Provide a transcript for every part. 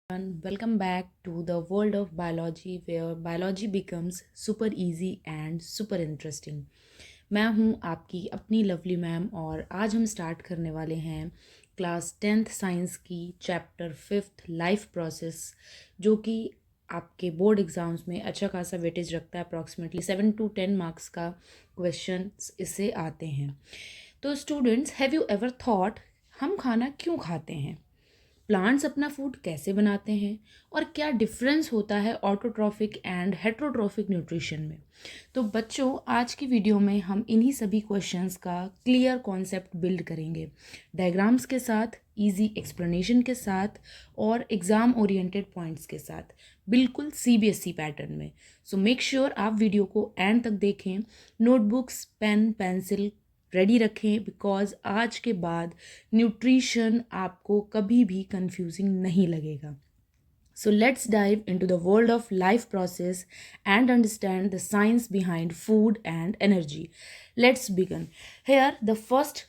everyone, welcome back to the world of biology where biology becomes super easy and super interesting. मैं हूं आपकी अपनी lovely ma'am और आज हम स्टार्ट करने वाले हैं क्लास 10th साइंस की चैप्टर 5th लाइफ प्रोसेस, जो कि आपके बोर्ड एग्ज़ाम्स में अच्छा खासा वेटेज रखता है। अप्रॉक्सीमेटली 7 to 10 मार्क्स का क्वेश्चन इससे आते हैं। तो students, have you ever thought हम खाना क्यों खाते हैं, प्लांट्स अपना फूड कैसे बनाते हैं और क्या डिफरेंस होता है ऑटोट्रॉफिक एंड हेट्रोट्रॉफिक न्यूट्रिशन में। तो बच्चों, आज की वीडियो में हम इन्हीं सभी क्वेश्चंस का क्लियर कॉन्सेप्ट बिल्ड करेंगे, डायग्राम्स के साथ, इजी एक्सप्लेनेशन के साथ और एग्ज़ाम ओरिएंटेड पॉइंट्स के साथ, बिल्कुल सीबीएसई पैटर्न में। सो मेक श्योर आप वीडियो को एंड तक देखें, नोटबुक्स, पेन, पेंसिल रेडी रखें, बिकॉज आज के बाद न्यूट्रिशन आपको कभी भी कंफ्यूजिंग नहीं लगेगा। So let's dive into the world of life process and understand the science behind food and energy. Let's begin. Here the first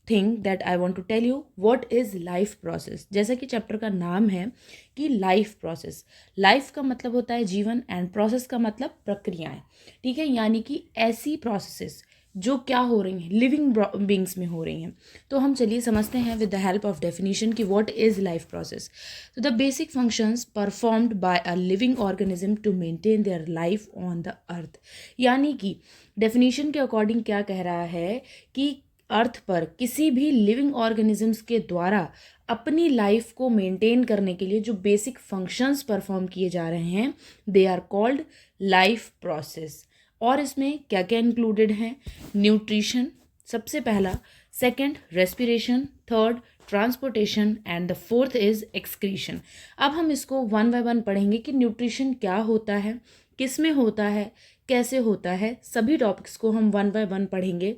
thing that I want to tell you, what is life process. जैसा कि chapter का नाम है कि life process, life का मतलब होता है जीवन एंड प्रोसेस का मतलब प्रक्रियाएं, ठीक है, यानी कि ऐसी प्रोसेसेस जो क्या हो रही हैं, लिविंग बींग्स में हो रही हैं। तो हम चलिए समझते हैं with the help of definition कि व्हाट इज लाइफ प्रोसेस। तो the basic functions performed by a living organism to maintain their life on the earth, यानी कि डेफिनेशन के अकॉर्डिंग क्या कह रहा है कि अर्थ पर किसी भी लिविंग ऑर्गेनिजम्स के द्वारा अपनी लाइफ को मेंटेन करने के लिए जो बेसिक फंक्शंस परफॉर्म किए जा रहे हैं, they are called life process. और इसमें क्या क्या इंक्लूडेड हैं? न्यूट्रिशन सबसे पहला, second respiration, third transportation and the fourth is excretion. अब हम इसको वन बाय वन पढ़ेंगे कि न्यूट्रिशन क्या होता है, किस में होता है, कैसे होता है, सभी टॉपिक्स को हम वन बाय वन पढ़ेंगे।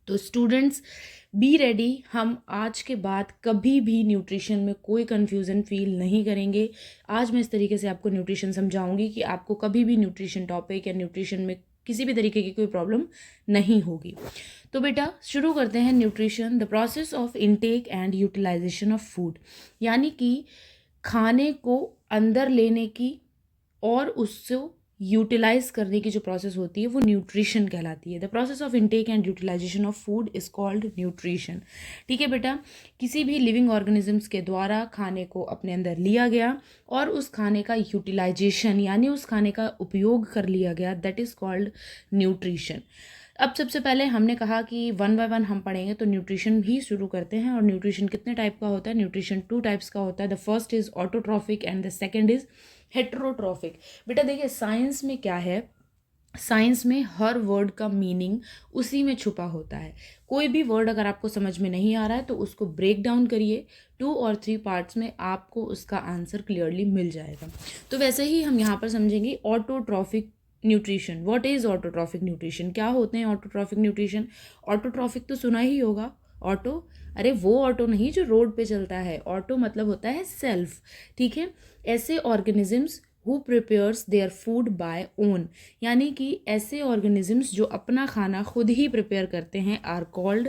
तो स्टूडेंट्स बी रेडी, हम आज के बाद कभी भी न्यूट्रिशन में कोई कन्फ्यूज़न फील नहीं करेंगे। आज मैं इस तरीके से आपको न्यूट्रिशन समझाऊंगी कि आपको कभी भी न्यूट्रिशन टॉपिक या न्यूट्रिशन में किसी भी तरीके की कोई प्रॉब्लम नहीं होगी। तो बेटा शुरू करते हैं। Nutrition, the process of intake and utilization of food, यानी कि खाने को अंदर लेने की और उससे यूटिलाइज करने की जो प्रोसेस होती है वो न्यूट्रिशन कहलाती है। The process of intake and utilization of food is called nutrition. ठीक है बेटा, किसी भी लिविंग ऑर्गेनिजम्स के द्वारा खाने को अपने अंदर लिया गया और उस खाने का यूटिलाइजेशन यानी उस खाने का उपयोग कर लिया गया, दैट इज कॉल्ड न्यूट्रिशन। अब सबसे पहले हमने कहा कि वन बाय वन हम पढ़ेंगे, तो न्यूट्रिशन भी शुरू करते हैं। और न्यूट्रिशन कितने टाइप का होता है? न्यूट्रिशन टू टाइप्स का होता है। The first is autotrophic and the second is heterotrophic. बेटा देखिए, साइंस में क्या है, साइंस में हर वर्ड का मीनिंग उसी में छुपा होता है। कोई भी वर्ड अगर आपको समझ में नहीं आ रहा है तो उसको ब्रेक डाउन करिए, 2 और 3 पार्ट्स में आपको उसका आंसर क्लियरली मिल जाएगा। तो वैसे ही हम यहाँ पर समझेंगे autotrophic nutrition. What is autotrophic nutrition? क्या होते हैं ऑटोट्रॉफिक न्यूट्रिशन? ऑटोट्रॉफिक तो सुना ही होगा, ऑटो, अरे वो ऑटो नहीं जो रोड पे चलता है, ऑटो मतलब होता है सेल्फ, ठीक है। ऐसे organisms who prepares their food by own, यानी कि ऐसे ऑर्गेनिजम्स जो अपना खाना खुद ही प्रिपेयर करते हैं, आर कॉल्ड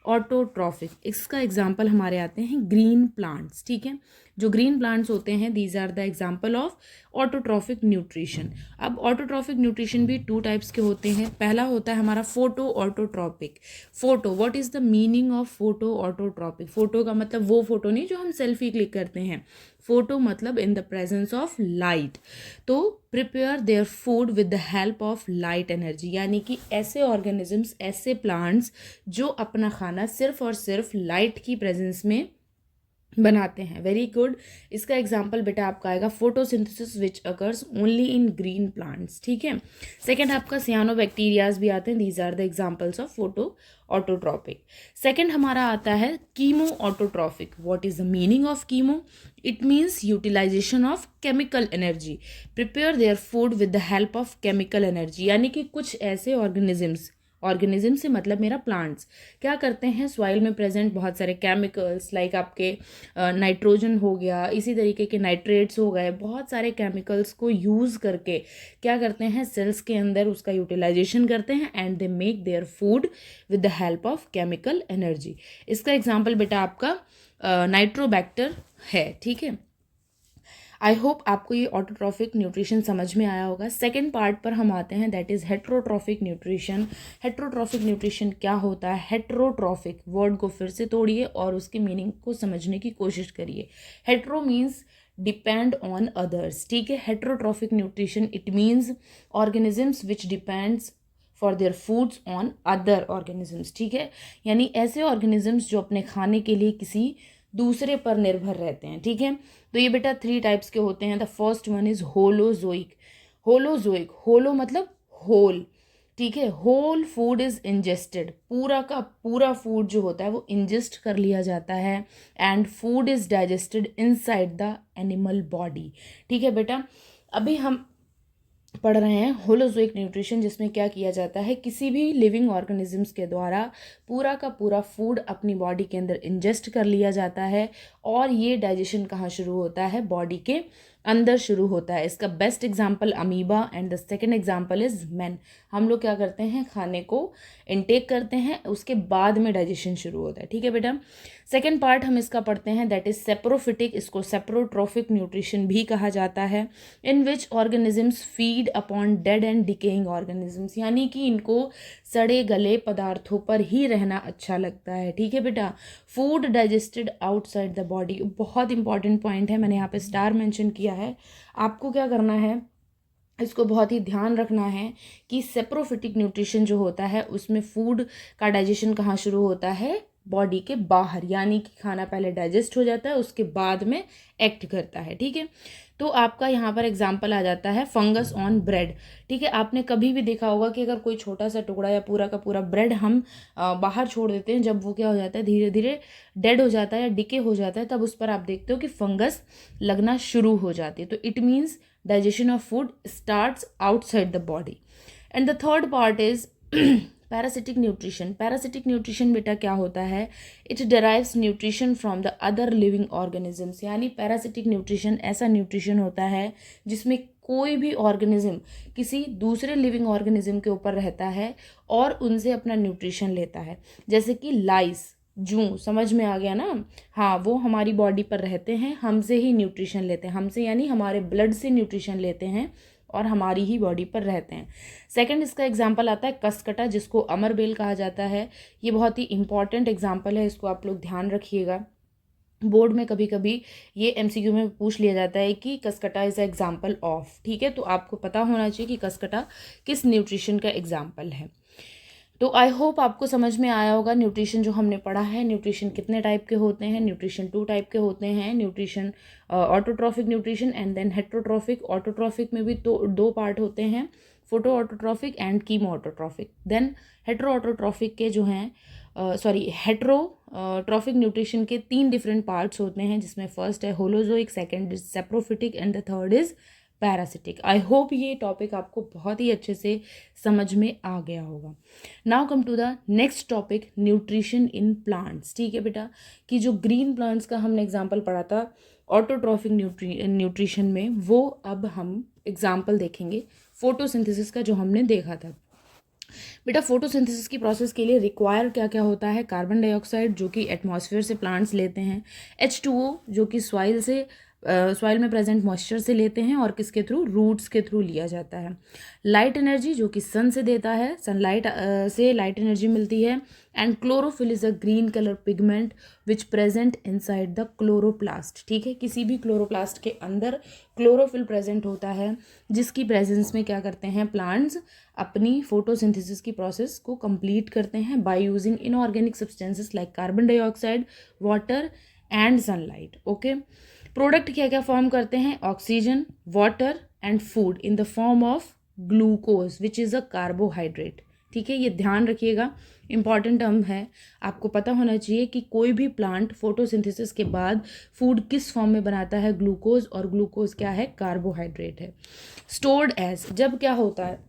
ऑटोट्रॉफिक। इसका एग्जाम्पल हमारे आते हैं ग्रीन प्लांट्स, ठीक है। जो ग्रीन प्लांट्स होते हैं, these are the example of autotrophic nutrition. अब ऑटोट्रॉफिक न्यूट्रिशन भी 2 टाइप्स के होते हैं। पहला होता है हमारा photo autotrophic. Photo, what is the meaning of photo autotrophic? Photo का मतलब वो फोटो नहीं जो हम सेल्फी क्लिक करते हैं, फोटो मतलब in the presence of light. तो prepare their food with the help of light energy, यानी कि ऐसे ऑर्गेनिजम्स, ऐसे प्लांट्स जो अपना खाना सिर्फ और सिर्फ लाइट की प्रेजेंस में बनाते हैं। Very good. इसका एग्जाम्पल बेटा आपका आएगा photosynthesis which occurs only in green plants, ठीक है। सेकेंड आपका सियानोबैक्टीरियाज भी आते हैं, these are the examples of photo autotrophic. Second हमारा आता है chemo autotrophic. What is the meaning of chemo? It means utilization of chemical energy. Prepare their food with the help of chemical energy, यानी कि कुछ ऐसे organisms, organism से मतलब मेरा प्लांट्स, क्या करते हैं, सॉइल में प्रेजेंट बहुत सारे केमिकल्स लाइक आपके नाइट्रोजन हो गया, इसी तरीके के नाइट्रेट्स हो गए, बहुत सारे केमिकल्स को यूज़ करके क्या करते हैं, सेल्स के अंदर उसका यूटिलाइजेशन करते हैं and they make their food with the help of chemical energy. इसका एग्जाम्पल बेटा आपका नाइट्रोबैक्टर है, ठीक है। आई होप आपको ये ऑटोट्रॉफिक न्यूट्रिशन समझ में आया होगा। सेकेंड पार्ट पर हम आते हैं, that is heterotrophic nutrition. Heterotrophic nutrition क्या होता है? हेट्रोट्रॉफिक वर्ड को फिर से तोड़िए और उसकी मीनिंग को समझने की कोशिश करिए। Hetero means depend on others, ठीक है। Heterotrophic nutrition it means organisms which depends for their foods on other organisms, ठीक है। यानी ऐसे ऑर्गेनिजम्स जो अपने खाने के लिए किसी दूसरे पर निर्भर रहते हैं, ठीक है। तो ये बेटा 3 टाइप्स के होते हैं। The first one is holozoic. Holozoic, holo मतलब होल, ठीक है। होल फूड इज इंजेस्टेड, पूरा का पूरा फूड जो होता है वो इंजेस्ट कर लिया जाता है। And food is digested inside the animal body, ठीक है बेटा। अभी हम पढ़ रहे हैं होलोजोइक न्यूट्रिशन, जिसमें क्या किया जाता है, किसी भी लिविंग ऑर्गेनिजम्स के द्वारा पूरा का पूरा फूड अपनी बॉडी के अंदर इंजेस्ट कर लिया जाता है। और ये डाइजेशन कहाँ शुरू होता है? बॉडी के अंदर शुरू होता है। इसका best example amoeba and the second example is man. हम लोग क्या करते हैं, खाने को इनटेक करते हैं, उसके बाद में डाइजेशन शुरू होता है, ठीक है बेटा। सेकेंड पार्ट हम इसका पढ़ते हैं, दैट इज सेप्रोफिटिक। इसको सेप्रोट्रॉफिक न्यूट्रिशन भी कहा जाता है। In which organisms feed upon dead and decaying organisms, यानी कि इनको सड़े गले पदार्थों पर ही रहना अच्छा लगता है, ठीक है बेटा। Food digested outside the body, बहुत इंपॉर्टेंट पॉइंट है, मैंने यहाँ पे स्टार मेंशन किया है। आपको क्या करना है, इसको बहुत ही ध्यान रखना है कि सेप्रोफिटिक न्यूट्रिशन जो होता है उसमें फूड का डाइजेशन कहाँ शुरू होता है? बॉडी के बाहर, यानी कि खाना पहले डाइजेस्ट हो जाता है उसके बाद में एक्ट करता है, ठीक है। तो आपका यहाँ पर एग्जाम्पल आ जाता है फंगस ऑन ब्रेड, ठीक है। आपने कभी भी देखा होगा कि अगर कोई छोटा सा टुकड़ा या पूरा का पूरा ब्रेड हम बाहर छोड़ देते हैं, जब वो क्या हो जाता है, धीरे धीरे डेड हो जाता है या डिके हो जाता है, तब उस पर आप देखते हो कि फंगस लगना शुरू हो जाती है। तो it means digestion of food starts outside the body. And the third part is parasitic nutrition. Parasitic nutrition बेटा क्या होता है? It derives nutrition from the other living organisms. यानी parasitic nutrition ऐसा nutrition होता है जिसमें कोई भी ऑर्गेनिज्म किसी दूसरे लिविंग ऑर्गेनिज्म के ऊपर रहता है और उनसे अपना न्यूट्रिशन लेता है। जैसे कि लाइस, जूं, समझ में आ गया ना? हाँ, वो हमारी बॉडी पर रहते हैं, हमसे ही न्यूट्रिशन लेते हैं, हमसे यानी हमारे ब्लड से न्यूट्रिशन लेते हैं और हमारी ही बॉडी पर रहते हैं। सेकंड इसका एग्जांपल आता है कसकटा, जिसको अमरबेल कहा जाता है। ये बहुत ही इंपॉर्टेंट एग्जांपल है, इसको आप लोग ध्यान रखिएगा। बोर्ड में कभी कभी ये एमसीक्यू में पूछ लिया जाता है कि Cuscuta is a example of, ठीक है। तो आपको पता होना चाहिए कि कसकटा किस न्यूट्रिशन का एग्जाम्पल है। तो आई होप आपको समझ में आया होगा न्यूट्रिशन जो हमने पढ़ा है। न्यूट्रिशन कितने टाइप के होते हैं? न्यूट्रिशन 2 टाइप के होते हैं, nutrition autotrophic nutrition and then heterotrophic. Autotrophic में भी तो 2 पार्ट होते हैं, photo autotrophic and chemo autotrophic. Then hetero autotrophic के जो हैं हेट्रोट्रॉफिक न्यूट्रिशन के 3 डिफरेंट पार्ट्स होते हैं, जिसमें फर्स्ट है holozoic, second is saprophytic and the third is parasitic. I hope ये टॉपिक आपको बहुत ही अच्छे से समझ में आ गया होगा। Now come to the next topic, nutrition in plants, ठीक है बेटा। कि जो ग्रीन प्लांट्स का हमने एग्जांपल पढ़ा था ऑटोट्रॉफिक न्यूट्रिशन में, वो अब हम एग्जांपल देखेंगे फोटोसिंथेसिस का, जो हमने देखा था। बेटा फोटोसिंथेसिस की प्रोसेस के लिए रिक्वायर क्या क्या होता है? कार्बन डाइऑक्साइड जो कि एटमॉस्फेयर से प्लांट्स लेते हैं, H2O जो कि सॉइल में प्रेजेंट मॉइस्चर से लेते हैं और किसके थ्रू? रूट्स के थ्रू लिया जाता है। लाइट एनर्जी जो कि सन से देता है, सनलाइट से लाइट एनर्जी मिलती है। And chlorophyll is a green colour pigment which present inside the chloroplast, ठीक है। किसी भी क्लोरोप्लास्ट के अंदर क्लोरोफिल प्रेजेंट होता है, जिसकी प्रेजेंस में क्या करते हैं प्लांट्स? अपनी फोटोसिंथेसिस की प्रोसेस को कंप्लीट करते हैं by using inorganic substances like carbon dioxide, water and sunlight, okay. Product क्या क्या फॉर्म करते हैं? Oxygen, water and food in the form of glucose which is a carbohydrate, ठीक है। ये ध्यान रखिएगा, इंपॉर्टेंट टर्म है, आपको पता होना चाहिए कि कोई भी प्लांट फोटोसिंथेसिस के बाद फूड किस फॉर्म में बनाता है? ग्लूकोज, और ग्लूकोज क्या है? कार्बोहाइड्रेट है। स्टोर्ड एज, जब क्या होता है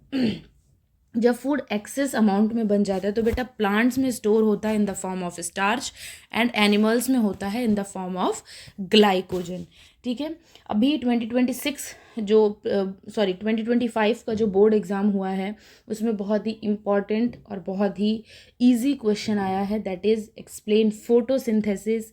जब फूड एक्सेस अमाउंट में बन जाता है तो बेटा प्लांट्स में स्टोर होता है इन the form of starch and animals में होता है इन द फॉर्म ऑफ ग्लाइकोजन, ठीक है। अभी 2025 का जो बोर्ड एग्ज़ाम हुआ है उसमें बहुत ही इम्पॉर्टेंट और बहुत ही ईजी क्वेश्चन आया है, that is explain photosynthesis,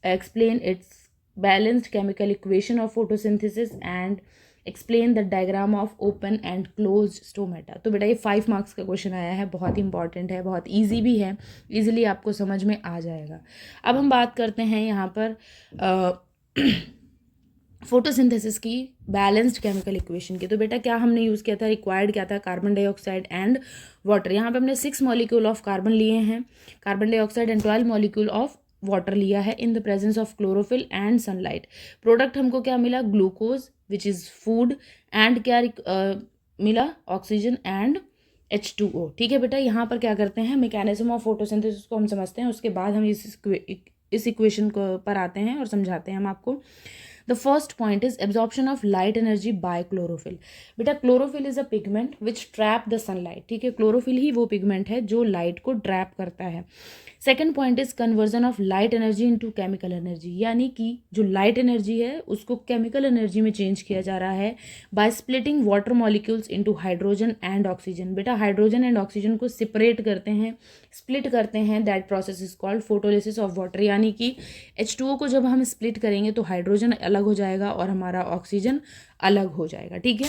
explain it's balanced chemical equation of photosynthesis and explain the diagram of open and closed stomata। तो बेटा ये 5 मार्क्स का क्वेश्चन आया है, बहुत इंपॉर्टेंट है, बहुत ईजी भी है, ईजिली आपको समझ में आ जाएगा। अब हम बात करते हैं यहाँ पर फोटोसिंथेसिस की बैलेंस्ड केमिकल इक्वेशन की। तो बेटा क्या हमने यूज़ किया था, रिक्वायर्ड क्या था, कार्बन डाइऑक्साइड एंड वाटर। यहाँ पे हमने 6 मॉलिक्यूल ऑफ कार्बन लिए हैं, carbon dioxide and 12 molecule of water लिया है इन the presence of chlorophyll and sunlight. Product हमको क्या मिला, glucose which is food, and क्या मिला, ऑक्सीजन एंड H2O। ठीक है बेटा, यहाँ पर क्या करते हैं, मैकेनिज्म ऑफ फोटोसिंथेसिस को हम समझते हैं, उसके बाद हम इस इक्वेशन को पर आते हैं और समझाते हैं हम आपको। The first point is absorption of light energy by chlorophyll. बेटा chlorophyll is a pigment which trap the sunlight. ठीक है, क्लोरोफिल ही वो पिगमेंट है जो लाइट को ट्रैप करता है। Second point is conversion of light energy into chemical energy, यानी कि जो लाइट एनर्जी है उसको केमिकल एनर्जी में चेंज किया जा रहा है by splitting water molecules into hydrogen and oxygen. बेटा हाइड्रोजन एंड ऑक्सीजन को सेपरेट करते हैं, स्प्लिट करते हैं, that process is called photolysis of water. यानी कि H2O को जब हम स्प्लिट करेंगे तो हाइड्रोजन अलग हो जाएगा और हमारा ऑक्सीजन अलग हो जाएगा। ठीक है,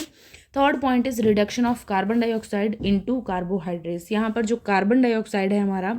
third point is reduction of carbon dioxide into carbohydrates. यहाँ पर जो कार्बन डाइऑक्साइड है हमारा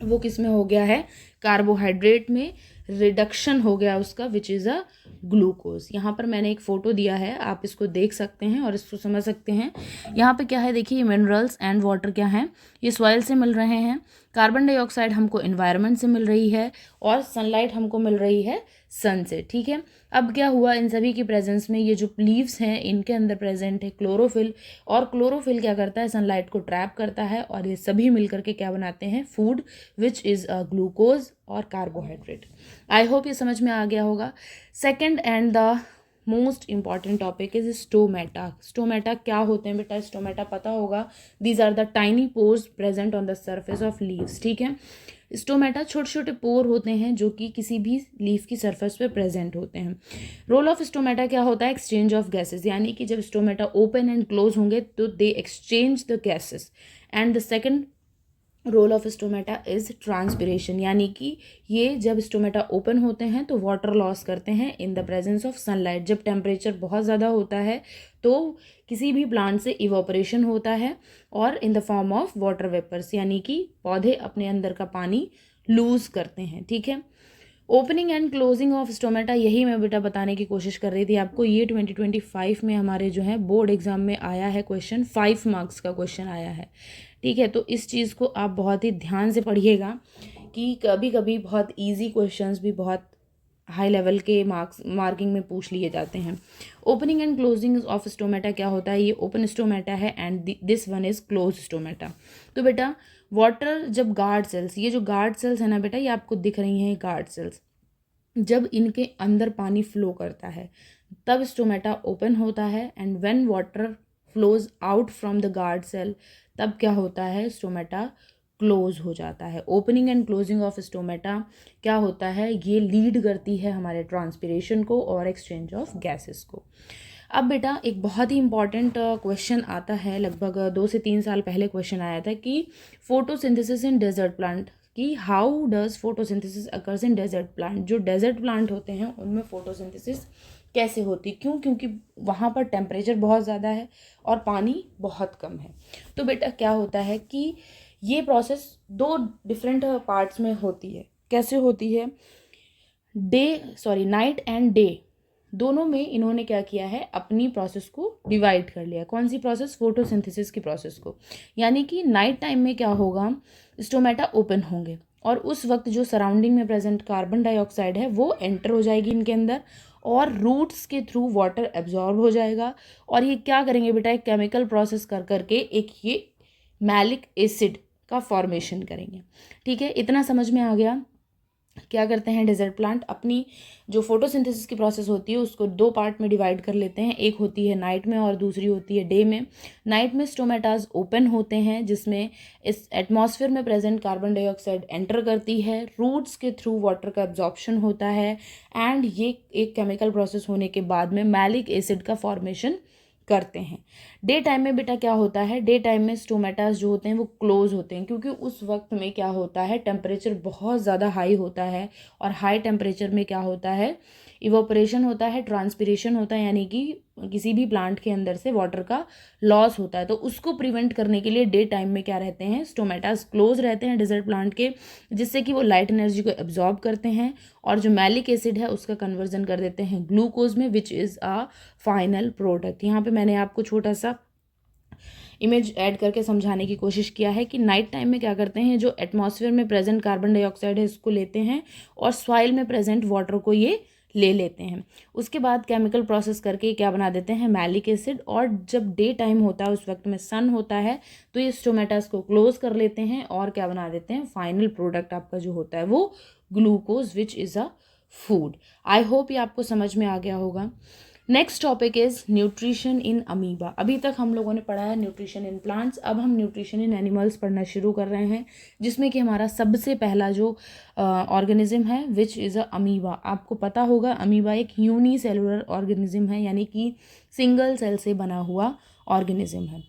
वो किस में हो गया है, कार्बोहाइड्रेट में रिडक्शन हो गया उसका, विच इज़ अ ग्लूकोज। यहाँ पर मैंने एक फ़ोटो दिया है, आप इसको देख सकते हैं और इसको समझ सकते हैं। यहाँ पे क्या है देखिए, मिनरल्स एंड वाटर क्या है, ये सॉइल से मिल रहे हैं, कार्बन डाइऑक्साइड हमको एनवायरनमेंट से मिल रही है और सनलाइट हमको मिल रही है सन से। ठीक है, अब क्या हुआ, इन सभी की प्रेजेंस में ये जो लीव्स हैं इनके अंदर प्रेजेंट है क्लोरोफिल, और क्लोरोफिल क्या करता है, सनलाइट को ट्रैप करता है और ये सभी मिलकर के क्या बनाते हैं, फूड विच इज़ ग्लूकोज और कार्बोहाइड्रेट। आई होप ये समझ में आ गया होगा। Second and the most important topic is stomata. Stomata क्या होते हैं बेटा, स्टोमेटा पता होगा, these are the tiny pores present on the surface of leaves. ठीक है, स्टोमेटा छोटे छोटे पोर होते हैं जो कि किसी भी लीफ की सरफेस पे प्रेजेंट होते हैं। रोल ऑफ स्टोमेटा क्या होता है, एक्सचेंज ऑफ गैसेस, यानी कि जब स्टोमेटा ओपन एंड क्लोज होंगे तो they exchange the gases. And the second role of stomata is transpiration, यानी कि ये जब स्टोमेटा ओपन होते हैं तो वाटर लॉस करते हैं इन द प्रेजेंस ऑफ सनलाइट। जब टेम्परेचर बहुत ज़्यादा होता है तो किसी भी प्लांट से इवोपरेशन होता है और in the form of water vapours, यानी कि पौधे अपने अंदर का पानी लूज करते हैं। ठीक है, opening and closing of stomata, यही मैं बेटा बताने की कोशिश कर रही थी आपको। ये 2025 में हमारे जो है बोर्ड एग्जाम में आया है क्वेश्चन, 5 मार्क्स का क्वेश्चन आया है। ठीक है, तो इस चीज़ को आप बहुत ही ध्यान से पढ़िएगा कि कभी कभी बहुत इजी क्वेश्चंस भी बहुत हाई लेवल के मार्किंग में पूछ लिए जाते हैं। Opening and closing of stomata क्या होता है, ये ओपन स्टोमेटा है and this one is close stomata. तो बेटा वाटर जब गार्ड सेल्स, ये जो गार्ड सेल्स है ना बेटा, ये आपको दिख रही हैं गार्ड सेल्स, जब इनके अंदर पानी फ्लो करता है तब स्टोमेटा ओपन होता है, and when water flows out from the guard cell तब क्या होता है, स्टोमेटा क्लोज हो जाता है। Opening and closing of stomata क्या होता है, ये लीड करती है हमारे ट्रांसपिरेशन को और एक्सचेंज ऑफ गैसेस को। अब बेटा एक बहुत ही इंपॉर्टेंट क्वेश्चन आता है, लगभग 2 से 3 साल पहले क्वेश्चन आया था कि फोटोसिंथेसिस इन डेजर्ट प्लांट, कि how does photosynthesis occurs in desert plant. जो डेजर्ट प्लांट होते हैं उनमें फोटोसिंथेसिस कैसे होती, क्यों, क्योंकि वहाँ पर टेम्परेचर बहुत ज़्यादा है और पानी बहुत कम है। तो बेटा क्या होता है कि ये प्रोसेस 2 डिफरेंट पार्ट्स में होती है। कैसे होती है, नाइट एंड डे दोनों में इन्होंने क्या किया है, अपनी प्रोसेस को डिवाइड कर लिया। कौन सी प्रोसेस, फोटोसिंथेसिस की प्रोसेस को। यानी कि नाइट टाइम में क्या होगा, स्टोमेटा ओपन होंगे और उस वक्त जो सराउंडिंग में प्रेजेंट कार्बन डाइऑक्साइड है वो एंटर हो जाएगी इनके अंदर और रूट्स के थ्रू वाटर एब्जॉर्ब हो जाएगा और ये क्या करेंगे बेटा, एक केमिकल प्रोसेस कर करके एक ये मैलिक एसिड का फॉर्मेशन करेंगे। ठीक है, इतना समझ में आ गया। क्या करते हैं डेजर्ट प्लांट, अपनी जो फोटोसिंथेसिस की प्रोसेस होती है उसको 2 पार्ट में डिवाइड कर लेते हैं, एक होती है नाइट में और दूसरी होती है डे में। नाइट में स्टोमेटाज ओपन होते हैं जिसमें इस एटमॉस्फेयर में प्रेजेंट कार्बन डाइऑक्साइड एंटर करती है, रूट्स के थ्रू वाटर का एब्जॉर्प्शन होता है एंड ये एक केमिकल प्रोसेस होने के बाद में मैलिक एसिड का फॉर्मेशन करते हैं। डे टाइम में बेटा क्या होता है, डे टाइम में स्टोमेटास जो होते हैं वो क्लोज होते हैं क्योंकि उस वक्त में क्या होता है, टेम्परेचर बहुत ज़्यादा हाई होता है और हाई टेम्परेचर में क्या होता है, इवोपरेशन होता है, ट्रांसपिरेशन होता है, यानी कि किसी भी प्लांट के अंदर से वाटर का लॉस होता है। तो उसको प्रिवेंट करने के लिए डे टाइम में क्या रहते हैं, स्टोमेटास क्लोज रहते हैं डेजर्ट प्लांट के, जिससे कि वो लाइट एनर्जी को एब्जॉर्ब करते हैं और जो मैलिक एसिड है उसका कन्वर्जन कर देते हैं ग्लूकोज में, which is a final product. यहाँ पे मैंने आपको छोटा सा इमेज ऐड करके समझाने की कोशिश किया है कि नाइट टाइम में क्या करते हैं, जो एटमॉस्फेयर में प्रेजेंट कार्बन डाइऑक्साइड है इसको लेते हैं और सॉइल में प्रेजेंट वाटर को ये ले लेते हैं। उसके बाद केमिकल प्रोसेस करके क्या बना देते हैं, मैलिक एसिड। और जब डे टाइम होता है, उस वक्त में सन होता है, तो ये स्टोमेटास को क्लोज कर लेते हैं और क्या बना देते हैं, फाइनल प्रोडक्ट आपका जो होता है वो glucose, which is a food. I hope ये आपको समझ में आ गया होगा। Next topic is nutrition in amoeba. अभी तक हम लोगों ने पढ़ा है न्यूट्रिशन इन प्लांट्स, अब हम न्यूट्रिशन इन एनिमल्स पढ़ना शुरू कर रहे हैं, जिसमें कि हमारा सबसे पहला जो ऑर्गेनिज्म है विच इज़ अ अमीबा। आपको पता होगा अमीबा एक यूनिसेलुलर ऑर्गेनिज्म है, यानी कि सिंगल सेल से बना हुआ ऑर्गेनिज्म है।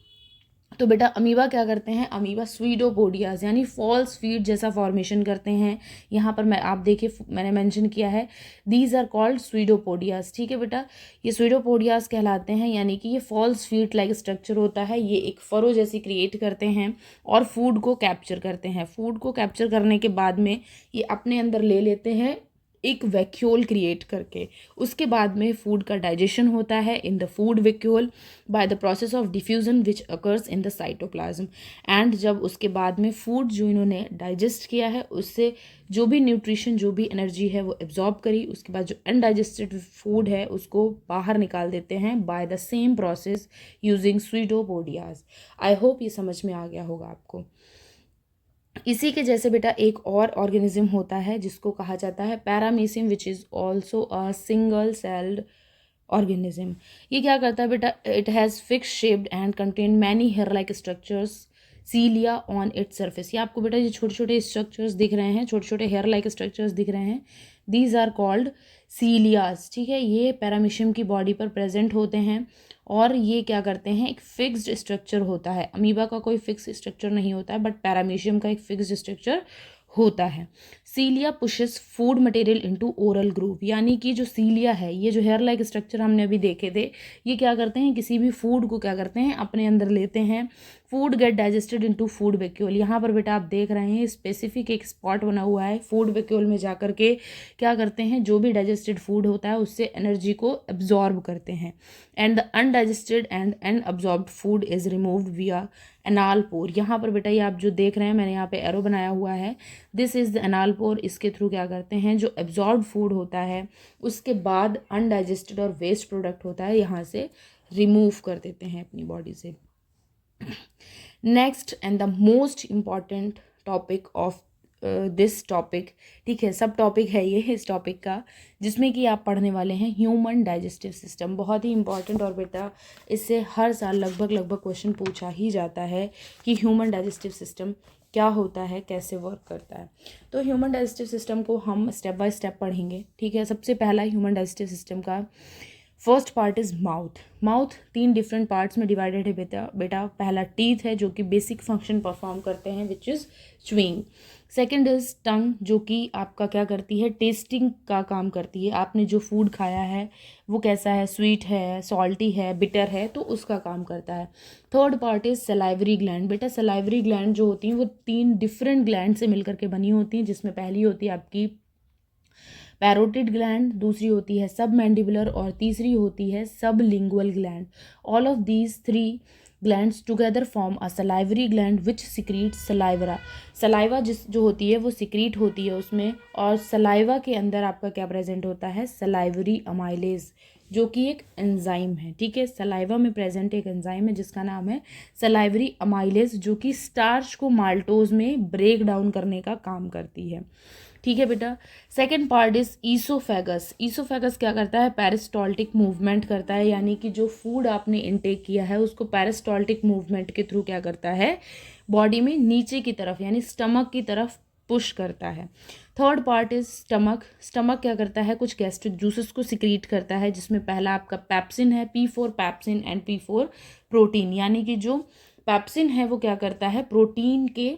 तो बेटा अमीबा क्या करते हैं, अमीबा स्वीडोपोडियाज यानी फॉल्स फीड जैसा फॉर्मेशन करते हैं। यहाँ पर आप देखिए मैंने मेंशन किया है, दीज आर कॉल्ड स्वीडोपोडियाज। ठीक है बेटा, ये स्वीडोपोडियाज कहलाते हैं, यानी कि ये फॉल्स फीड लाइक स्ट्रक्चर होता है, ये एक फरो जैसी क्रिएट करते हैं और फूड को कैप्चर करते हैं। फूड को कैप्चर करने के बाद में ये अपने अंदर ले लेते हैं एक वैक्यूल क्रिएट करके। उसके बाद में फूड का डाइजेशन होता है in the food vacuole by the process of diffusion which occurs in the cytoplasm. And जब उसके बाद में फूड जो इन्होंने डाइजेस्ट किया है उससे जो भी न्यूट्रिशन, जो भी एनर्जी है वो एब्जॉर्ब करी, उसके बाद जो अनडाइजेस्टेड फूड है उसको बाहर निकाल देते हैं by the same process using pseudopodias. I hope ये समझ में आ गया होगा आपको। इसी के जैसे बेटा एक और ऑर्गेनिज्म होता है जिसको कहा जाता है paramecium, which is also a single celled organism. ये क्या करता है बेटा, it has fix shaped and contain many hair like structures cilia on its surface. ये आपको बेटा ये छोटे छोटे स्ट्रक्चर्स दिख रहे हैं, छोटे छोटे हेयर लाइक स्ट्रक्चर्स दिख रहे हैं, दीज आर कॉल्ड सीलियास। ठीक है, ये पैरामीशियम की बॉडी पर प्रेजेंट होते हैं और ये क्या करते हैं, एक फिक्स्ड स्ट्रक्चर होता है। अमीबा का कोई फिक्स स्ट्रक्चर नहीं होता है, बट पैरामीशियम का एक फिक्स्ड स्ट्रक्चर होता है। Cilia pushes food material into oral groove, यानी कि जो सीलिया है, ये जो हेयर लाइक स्ट्रक्चर हमने अभी देखे थे, ये क्या करते हैं, किसी भी फूड को क्या करते हैं, अपने अंदर लेते हैं। Food gate digested into food vacuole. यहाँ पर बेटा आप देख रहे हैं स्पेसिफिक एक स्पॉट बना हुआ है, फूड वैक्यूल में जा करके क्या करते हैं, जो भी डाइजेस्टेड फूड होता है उससे एनर्जी को एब्जॉर्ब करते हैं। And the undigested and unabsorbed food is removed via anal pore. यहाँ पर बेटा ये आप जो देख रहे हैं, मैंने यहाँ पे एरो बनाया हुआ है, दिस इज़ द एनाल पोर। इसके थ्रू क्या करते हैं, जो एब्जॉर्ब फूड होता है उसके बाद अनडाइजेस्टेड और वेस्ट प्रोडक्ट होता है यहाँ से रिमूव कर देते हैं अपनी बॉडी से। Next and the most important topic of this topic, ठीक है, सब टॉपिक है ये इस टॉपिक का, जिसमें कि आप पढ़ने वाले हैं ह्यूमन डाइजेस्टिव सिस्टम। बहुत ही इंपॉर्टेंट, और बेटा इससे हर साल लगभग क्वेश्चन पूछा ही जाता है कि ह्यूमन डाइजेस्टिव सिस्टम क्या होता है, कैसे वर्क करता है। तो ह्यूमन डाइजेस्टिव सिस्टम को हम स्टेप बाय स्टेप पढ़ेंगे। ठीक है, सबसे पहला ह्यूमन डाइजेस्टिव सिस्टम का first part is mouth. Mouth 3 different parts में डिवाइडेड है बेटा। पहला टीथ है जो कि बेसिक फंक्शन परफॉर्म करते हैं, which is chewing. Second is tongue, जो कि आपका क्या करती है, टेस्टिंग का काम करती है। आपने जो फूड खाया है वो कैसा है, स्वीट है, सॉल्टी है, बिटर है, तो उसका काम करता है। Third part is salivary gland. बेटा सलाइवरी ग्लैंड जो होती हैं वो 3 डिफरेंट ग्लैंड से मिलकर के बनी होती हैं, जिसमें पहली होती है आपकी पैरोटिड ग्लैंड, दूसरी होती है सब मैंडिबुलर और तीसरी होती है sublingual gland. All of these 3 glands together form a salivary gland which secrete saliva. Saliva जो होती है वो सिक्रीट होती है उसमें, और सलाइवा के अंदर आपका क्या प्रेजेंट होता है, सलाइवरी अमाइलेज, जो कि एक एंजाइम है। ठीक है, सलाइवा में प्रेजेंट एक एंजाइम है जिसका नाम है सलाइवरी अमाइलेज, जो कि स्टार्च को माल्टोज में ब्रेक डाउन करने का काम करती है। ठीक है बेटा, second part is oesophagus. Oesophagus क्या करता है, पेरिस्टॉल्टिक मूवमेंट करता है, यानी कि जो फूड आपने इनटेक किया है उसको पेरिस्टॉल्टिक मूवमेंट के थ्रू क्या करता है, बॉडी में नीचे की तरफ यानी स्टमक की तरफ पुश करता है। Third part is stomach. Stomach क्या करता है, कुछ गैस्ट्रिक जूसेस को सिक्रीट करता है, जिसमें पहला आपका पैप्सिन है, P4 pepsin and P4 protein. यानी कि जो पैप्सिन है वो क्या करता है, प्रोटीन के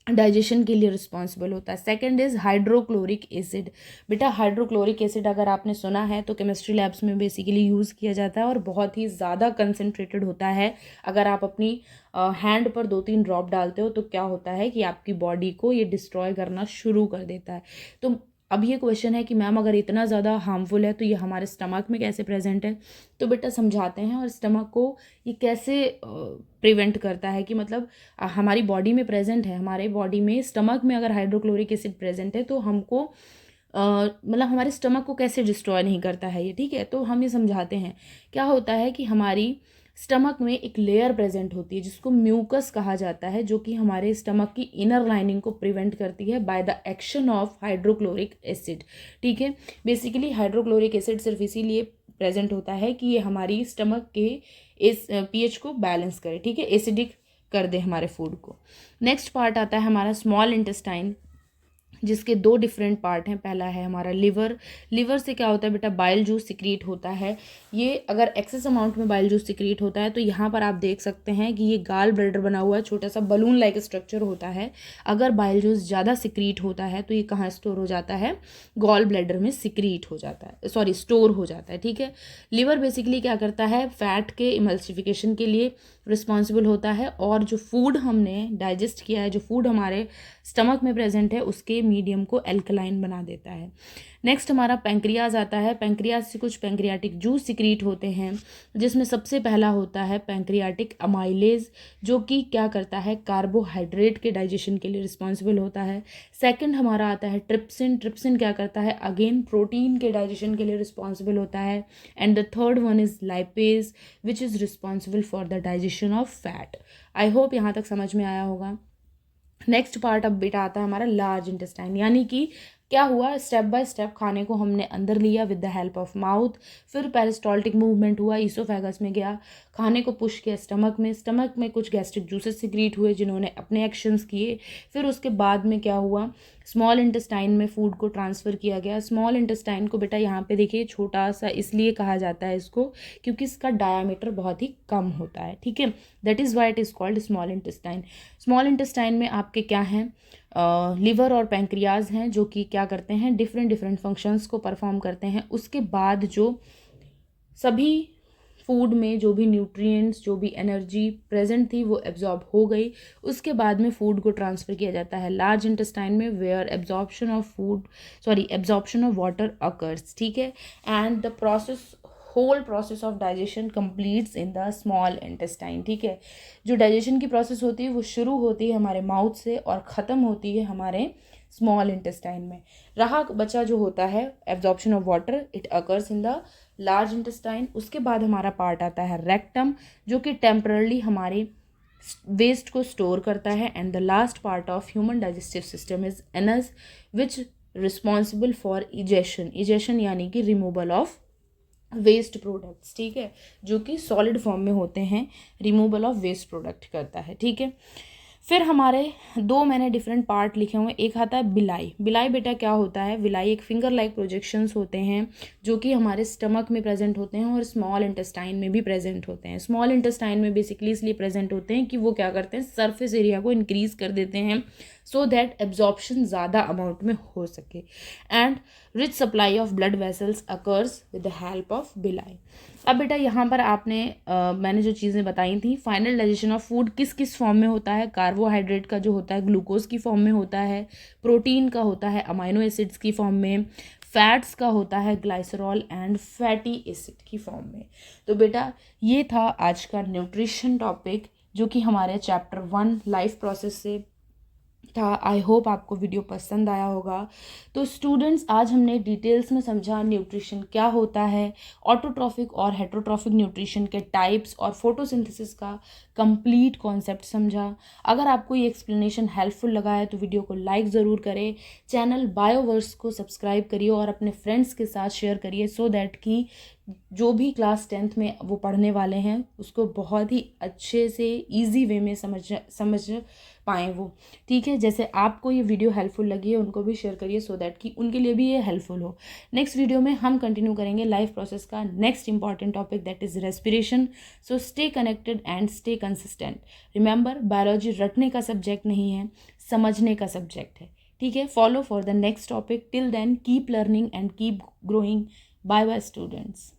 डाइजेशन के लिए रिस्पॉन्सिबल होता है। Second is hydrochloric acid. बेटा हाइड्रोक्लोरिक एसिड अगर आपने सुना है तो केमिस्ट्री लैब्स में बेसिकली यूज़ किया जाता है और बहुत ही ज़्यादा कंसनट्रेटेड होता है। अगर आप अपनी हैंड पर 2-3 ड्रॉप डालते हो तो क्या होता है कि आपकी बॉडी को ये डिस्ट्रॉय करना शुरू कर देता है। तो अब ये क्वेश्चन है कि मैम अगर इतना ज़्यादा हार्मफुल है तो ये हमारे स्टमक में कैसे प्रेजेंट है। तो बेटा समझाते हैं और स्टमक को ये कैसे प्रिवेंट करता है कि मतलब हमारी बॉडी में प्रेजेंट है, हमारे बॉडी में स्टमक में अगर हाइड्रोक्लोरिक एसिड प्रेजेंट है तो हमको मतलब हमारे स्टमक को कैसे डिस्ट्रॉय नहीं करता है ये, ठीक है। तो हम ये समझाते हैं क्या होता है कि हमारी स्टमक में एक लेयर प्रेजेंट होती है जिसको म्यूकस कहा जाता है, जो कि हमारे स्टमक की इनर लाइनिंग को प्रिवेंट करती है by the action of hydrochloric acid, ठीक है। बेसिकली हाइड्रोक्लोरिक एसिड सिर्फ इसीलिए प्रेजेंट होता है कि ये हमारी स्टमक के इस पीएच को बैलेंस करे, ठीक है, एसिडिक कर दे हमारे फूड को। नेक्स्ट पार्ट आता है हमारा स्मॉल इंटेस्टाइन, जिसके 2 डिफरेंट पार्ट हैं। पहला है हमारा लिवर। लिवर से क्या होता है बेटा, बाइल जूस सिक्रीट होता है। ये अगर एक्सेस अमाउंट में बाइल जूस सिक्रीट होता है तो यहाँ पर आप देख सकते हैं कि ये गाल ब्लैडर बना हुआ है, छोटा सा बलून लाइक स्ट्रक्चर होता है। अगर बाइल जूस ज़्यादा सिक्रीट होता है तो ये कहाँ स्टोर हो जाता है, गॉल ब्लैडर में सिक्रीट हो जाता है, सॉरी स्टोर हो जाता है, ठीक है। लिवर बेसिकली क्या करता है, फैट के इमल्सिफिकेशन के लिए रिस्पॉन्सिबल होता है और जो फूड हमने डाइजेस्ट किया है, जो फूड हमारे स्टमक में प्रेजेंट है, उसके मीडियम को एल्कलाइन बना देता है। नेक्स्ट हमारा पैंक्रियाज आता है। पैंक्रियाज से कुछ पैंक्रियाटिक जूस सिक्रीट होते हैं, जिसमें सबसे पहला होता है पैंक्रियाटिक अमाइलेज, जो कि क्या करता है, कार्बोहाइड्रेट के डाइजेशन के लिए रिस्पॉन्सिबल होता है। सेकंड हमारा आता है ट्रिप्सिन। ट्रिप्सिन क्या करता है, अगेन प्रोटीन के डाइजेशन के लिए रिस्पॉन्सिबल होता है। And the third one is lipase which is responsible for the digestion of fat. I hope यहाँ तक समझ में आया होगा। नेक्स्ट पार्ट अब बेटा आता है हमारा लार्ज इंटेस्टाइन, यानी कि क्या हुआ, स्टेप बाय स्टेप खाने को हमने अंदर लिया with the help of mouth, फिर पेरिस्टॉल्टिक मूवमेंट हुआ, ईसोफेगस में गया, खाने को पुश किया स्टमक में कुछ गैस्ट्रिक जूसेस सिक्रीट हुए जिन्होंने अपने एक्शंस किए। फिर उसके बाद में क्या हुआ, स्मॉल इंटेस्टाइन में फूड को ट्रांसफ़र किया गया। स्मॉल इंटेस्टाइन को बेटा यहाँ पे देखिए छोटा सा इसलिए कहा जाता है इसको क्योंकि इसका डायामीटर बहुत ही कम होता है, ठीक है, that is why it is called small intestine. Small intestine में आपके क्या हैं, लिवर और पैंक्रियाज हैं, जो कि क्या करते हैं, डिफरेंट फंक्शंस को परफॉर्म करते हैं। उसके बाद जो सभी फूड में जो भी न्यूट्रिएंट्स, जो भी एनर्जी प्रेजेंट थी वो एब्जॉर्ब हो गई। उसके बाद में फूड को ट्रांसफ़र किया जाता है लार्ज इंटेस्टाइन में, where absorption of water occurs, ठीक है। And the whole process of digestion completes in the small intestine, ठीक है। जो डाइजेशन की प्रोसेस होती है वो शुरू होती है हमारे माउथ से और ख़त्म होती है हमारे स्मॉल इंटेस्टाइन में। रहा बचा जो होता है absorption of water, it occurs in the large intestine. उसके बाद हमारा पार्ट आता है रेक्टम, जो कि टेम्परली हमारे वेस्ट को स्टोर करता है। And the last part of human digestive system is anus, which responsible for egestion यानी कि रिमूवल ऑफ वेस्ट प्रोडक्ट्स, ठीक है, जो कि सॉलिड फॉर्म में होते हैं, रिमूवल ऑफ वेस्ट प्रोडक्ट करता है, ठीक है। फिर हमारे 2 मैंने डिफरेंट पार्ट लिखे हुए, एक आता है बिलाई। बिलाई बेटा क्या होता है, बिलाई एक फिंगर लाइक प्रोजेक्शंस होते हैं जो कि हमारे स्टमक में प्रेजेंट होते हैं और स्मॉल इंटेस्टाइन में भी प्रेजेंट होते हैं। स्मॉल इंटेस्टाइन में बेसिकली इसलिए प्रेजेंट होते हैं कि वो क्या करते हैं, सरफेस एरिया को इंक्रीज कर देते हैं सो दैट एब्जॉर्प्शन ज़्यादा अमाउंट में हो सके। And rich supply of blood vessels occurs with the help of बिलाई। अब बेटा यहाँ पर आपने मैंने जो चीज़ें बताई थी, फाइनल डाइजेशन ऑफ फूड किस किस फॉर्म में होता है, कार्बोहाइड्रेट का जो होता है ग्लूकोज की फॉर्म में होता है, प्रोटीन का होता है अमाइनो एसिड्स की फॉर्म में, फैट्स का होता है ग्लाइसरॉल एंड फैटी एसिड की फॉर्म में। तो बेटा ये था आज का न्यूट्रिशन टॉपिक जो कि हमारे चैप्टर 1 लाइफ प्रोसेस से था। आई होप आपको वीडियो पसंद आया होगा। तो स्टूडेंट्स आज हमने डिटेल्स में समझा न्यूट्रिशन क्या होता है, ऑटोट्रॉफिक और हेटरोट्रॉफिक न्यूट्रिशन के टाइप्स और फोटोसिंथेसिस का कंप्लीट कॉन्सेप्ट समझा। अगर आपको ये एक्सप्लेनेशन हेल्पफुल लगा है तो वीडियो को लाइक ज़रूर करें, चैनल बायोवर्स को सब्सक्राइब करिए और अपने फ्रेंड्स के साथ शेयर करिए सो दैट कि जो भी क्लास 10th में वो पढ़ने वाले हैं उसको बहुत ही अच्छे से ईजी वे में समझ पाएँ वो, ठीक है। जैसे आपको ये वीडियो हेल्पफुल लगी है उनको भी शेयर करिए सो दैट कि उनके लिए भी ये हेल्पफुल हो। नेक्स्ट वीडियो में हम कंटिन्यू करेंगे लाइफ प्रोसेस का next important topic that is respiration. So stay connected and stay consistent. Remember, biology रटने का सब्जेक्ट नहीं है, समझने का सब्जेक्ट है, ठीक है। Follow for the next topic. Till then keep learning and keep growing. Bye bye students.